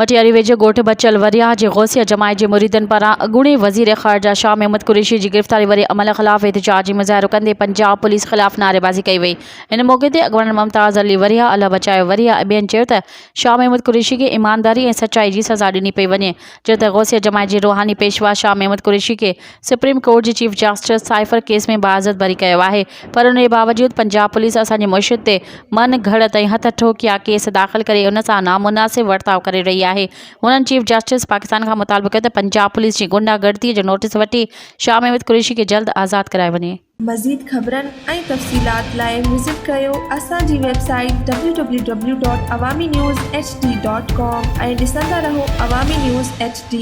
मटियारी वेझे ॻोठ बचल वरिया जे गौसिया जमायत जे मुरीदनि पारां अॻूणे वज़ीर ख़ारजा शाह महमूद कुरैशी जी गिरफ़्तारी वारे अमल ख़िलाफ़ एहतिजाजी मुज़ाहिरो कंदे पंजाब पुलिस ख़िलाफ़ नारेबाज़ी कई वई। इन मौक़े ते अॻवान मुमताज़ अली वरिया, अल्लाह बचायो वरिया ऐं ॿियनि चयो त शाह महमूद कुरैशी खे ईमानदारी ऐं सचाई जी सज़ा ॾिनी पई वञे, जो त गौसिया जमायत जे रूहानी पेशवा शाह महमूद कुरैशी खे सुप्रीम कोर्ट जी चीफ जस्टिस साइफ़र केस में बाइज़्ज़त बरी कयो आहे। पर उन जे बावजूद पंजाब पुलिस असांजे मुर्शिद ते मन घड़त ऐं हथ ठोकिया केस दाख़िल करे उन सां नामुनासिब वर्ताव करे रही आहे। उन्हनि चीफ जस्टिस पाकिस्तान खां मुतालबो कयो त पंजाब पुलिस जी गुंडागर्दी जो नोटिस वठी शाह महमूद कुरैशी खे जल्द आज़ाद कराए वञे। मज़ीद ख़बरनि ऐं तफ़सीलात लाइ विज़िट कयो असांजी वेबसाइट www.awamiNewsHD.com ऐं ॾिसंदा रहो अवामी न्यूज़ HD।